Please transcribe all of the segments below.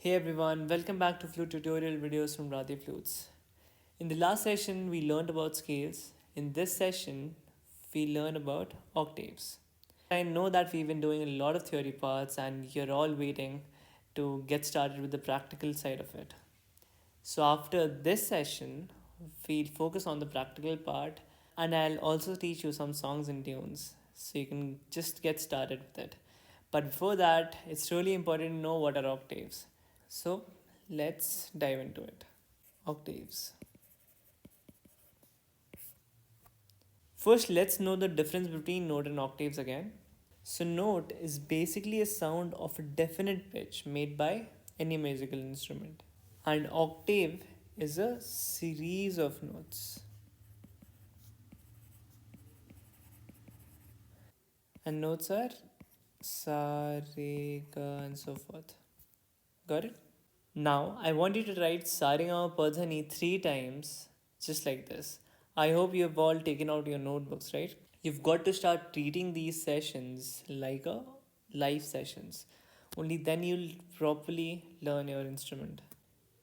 Hey everyone, welcome back to Flute tutorial videos from Radhe Flutes. In the last session, we learned about scales. In this session, we learn about octaves. I know that we've been doing a lot of theory parts and you're all waiting to get started with the practical side of it. So after this session, we'll focus on the practical part and I'll also teach you some songs and tunes so you can just get started with it. But before that, it's really important to know what are octaves. So let's dive into it. Octaves. First, let's know the difference between note and octaves again. So, note is basically a sound of a definite pitch made by any musical instrument, and octave is a series of notes. And notes are sa, re, ga, and so forth. Got it? Now, I want you to write Saregama Padhani 3 times, just like this. I hope you have all taken out your notebooks, right? You've got to start treating these sessions like a live sessions. Only then you'll properly learn your instrument.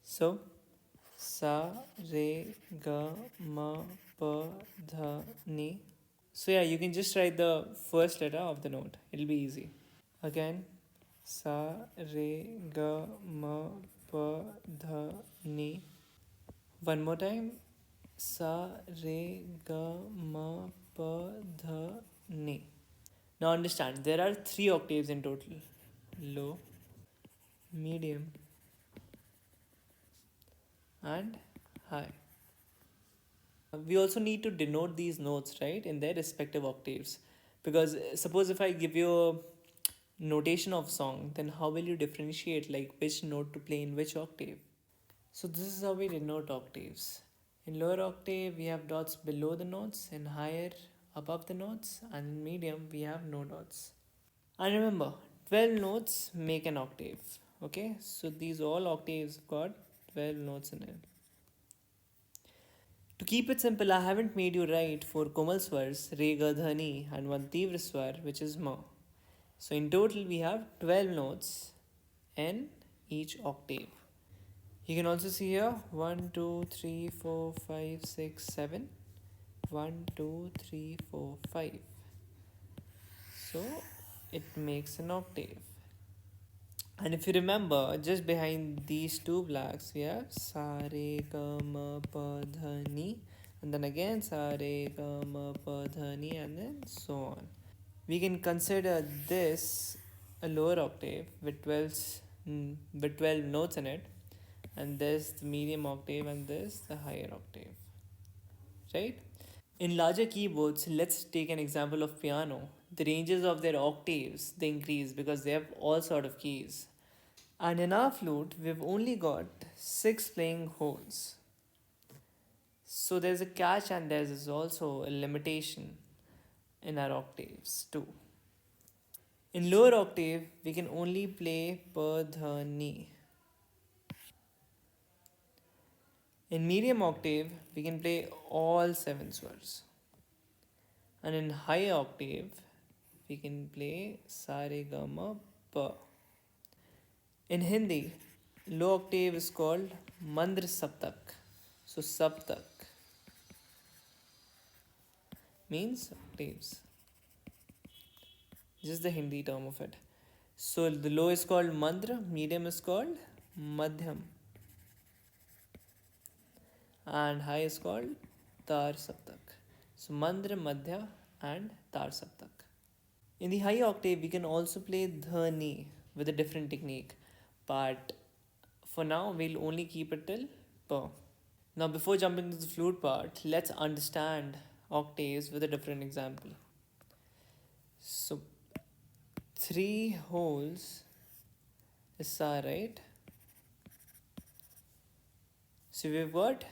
So, Sa, Re, Ga, Ma, Pa, Dha, Ni. So yeah, you can just write the first letter of the note. It'll be easy. Again, Sa, Re, Ga, Ma, Pa, Dha, Ni. One more time. Sa, Re, Ga, Ma, Pa, Dha, Ni. Now understand, there are 3 octaves in total. Low, medium, and high. We also need to denote these notes, right, in their respective octaves. Because suppose if I give you a notation of song, then how will you differentiate like which note to play in which octave? So this is how we denote octaves. In lower octave, we have dots below the notes, in higher above the notes, and in medium, we have no dots. And remember, 12 notes make an octave. Okay, so these all octaves got 12 notes in it. To keep it simple, I haven't made you write 4 Komal swars, Re, Ga, Dha, Ni, and 1 Tivra swar, which is Ma. So in total, we have 12 notes in each octave. You can also see here 1, 2, 3, 4, 5, 6, 7. 1, 2, 3, 4, 5. So it makes an octave. And if you remember, just behind these 2 blacks, we have Sa, Re, Ga, Ma, Pa, Dha, Ni. And then again Sa, Re, Ga, Ma, Pa, Dha, Ni, and then so on. We can consider this a lower octave with 12 notes in it, and this the medium octave, and this the higher octave, right? In larger keyboards, let's take an example of piano. The ranges of their octaves they increase because they have all sort of keys. And in our flute, we've only got 6 playing holes. So there's a catch and there's also a limitation in our octaves too. In lower octave, we can only play pa, dha, ni. In medium octave, we can play all 7 swars. And in high octave, we can play sa, re, ga, ma, pa. In Hindi, low octave is called mandra saptak. So saptak means octaves. Just the Hindi term of it. So the low is called mandra, medium is called madhyam, and high is called tar saptak. So mandra, madhya, and tar saptak. In the high octave, we can also play dhani with a different technique, but for now, we'll only keep it till pa. Now, before jumping to the flute part, let's understand octaves with a different example. So, 3 holes is sa, right? So, we've got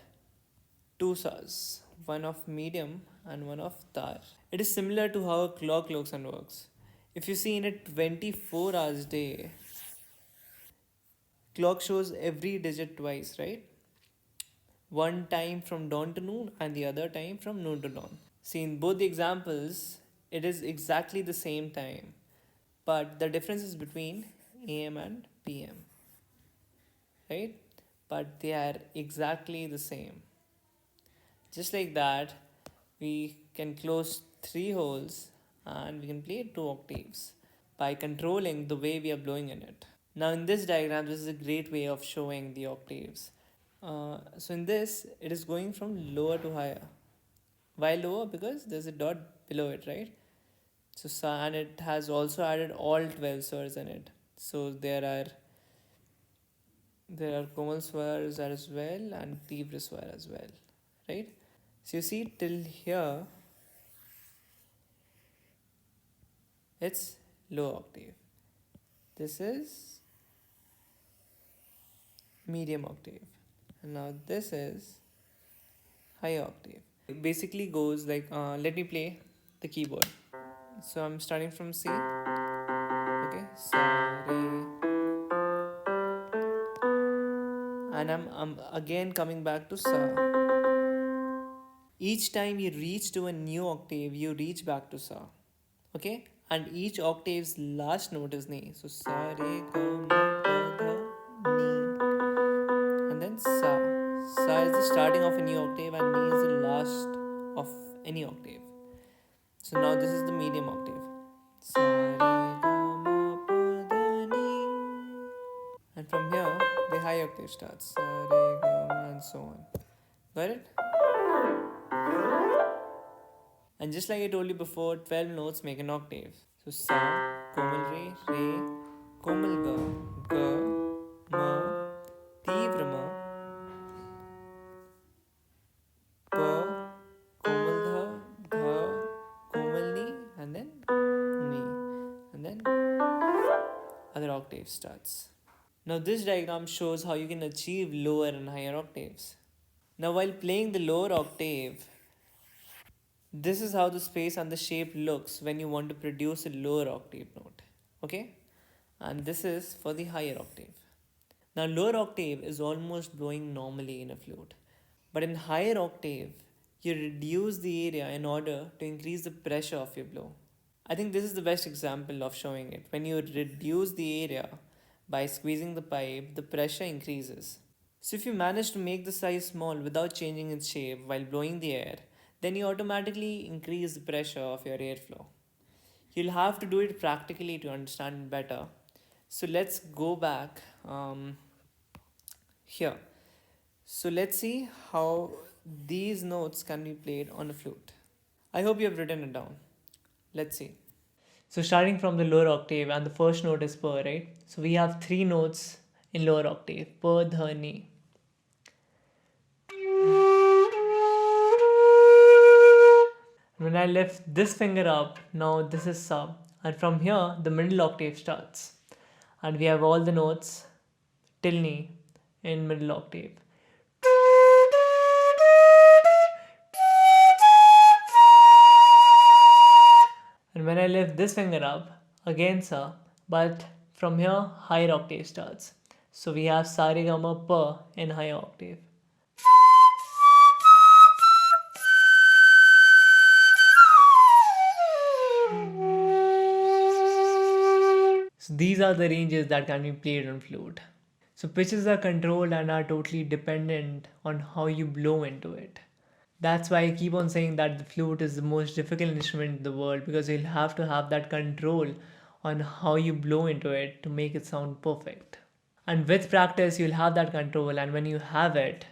2 sas, one of medium and one of tar. It is similar to how a clock looks and works. If you see in a 24 hours day, clock shows every digit twice, right? One time from dawn to noon and the other time from noon to dawn. See, in both the examples, it is exactly the same time, but the difference is between AM and PM. right? But they are exactly the same. Just like that, we can close three holes and we can play two octaves by controlling the way we are blowing in it. Now in this diagram, this is a great way of showing the octaves. So in this, it is going from lower to higher. Why lower? Because there's a dot below it, right? So and it has also added all 12 swars in it. So there are komal swars as well and tivra swar as well, right? So you see till here, it's low octave. This is medium octave. And now this is high octave. It basically goes like, let me play the keyboard. So I'm starting from C, okay, sa, re, and I'm again coming back to sa. Each time you reach to a new octave, you reach back to sa, okay, and each octave's last note is ni. So sa, re, ga, ma, pa, dha, ni, and then sa. Sa is the starting of a new octave, and ni is the last of any octave. So now this is the medium octave. Sa, re, ga, ma, pa, dha, ni. And from here, the high octave starts. Sa, re, ga, ma, and so on. Got it? And just like I told you before, 12 notes make an octave. So sa, komal re, komal ga, ma, tivra ma, pa, komal dha, komal ni, and then ni. And then other octave starts. Now this diagram shows how you can achieve lower and higher octaves. Now while playing the lower octave, this is how the space and the shape looks when you want to produce a lower octave note. Okay? And this is for the higher octave. Now lower octave is almost blowing normally in a flute. But in higher octave, you reduce the area in order to increase the pressure of your blow. I think this is the best example of showing it. When you reduce the area by squeezing the pipe, the pressure increases. So if you manage to make the size small without changing its shape while blowing the air, then you automatically increase the pressure of your airflow. You'll have to do it practically to understand it better. So let's go back here. So let's see how these notes can be played on a flute. I hope you have written it down. Let's see. So starting from the lower octave, and the first note is pa, right? So we have three notes in lower octave: pa, dha, ni. When I lift this finger up, now this is sa, and from here the middle octave starts, and we have all the notes till ni in middle octave. And when I lift this finger up, again sa, but from here higher octave starts. So we have sa, re, ga, ma, pa in higher octave. So these are the ranges that can be played on flute. So pitches are controlled and are totally dependent on how you blow into it. That's why I keep on saying that the flute is the most difficult instrument in the world, because you'll have to have that control on how you blow into it to make it sound perfect. And with practice, you'll have that control, and when you have it,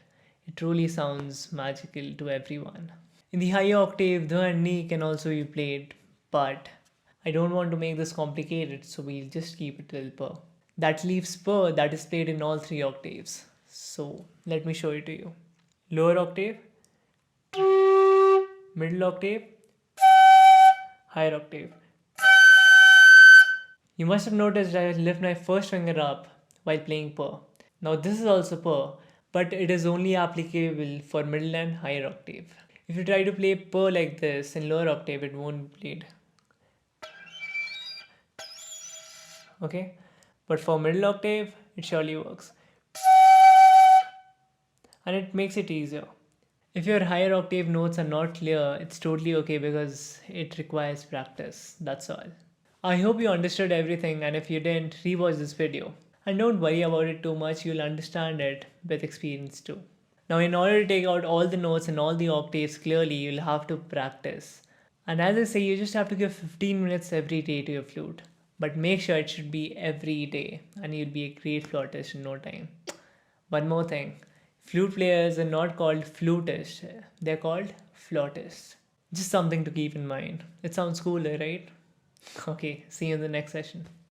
it truly sounds magical to everyone. In the higher octave, the and ni can also be played, but I don't want to make this complicated, so we'll just keep it till pa. That leaves pa that is played in all three octaves. So let me show it to you. Lower octave, middle octave, higher octave. You must have noticed that I lift my first finger up while playing pa. Now this is also pa, but it is only applicable for middle and higher octave. If you try to play pa like this in lower octave, it won't be played. Okay, but for middle octave, it surely works. And it makes it easier. If your higher octave notes are not clear, it's totally okay, because it requires practice. That's all. I hope you understood everything, and if you didn't, rewatch this video. And don't worry about it too much, you'll understand it with experience too. Now, in order to take out all the notes and all the octaves clearly, you'll have to practice. And as I say, you just have to give 15 minutes every day to your flute. But make sure it should be every day, and you'll be a great flautist in no time. One more thing, flute players are not called flutists, they're called flautists. Just something to keep in mind. It sounds cooler, right? Okay, see you in the next session.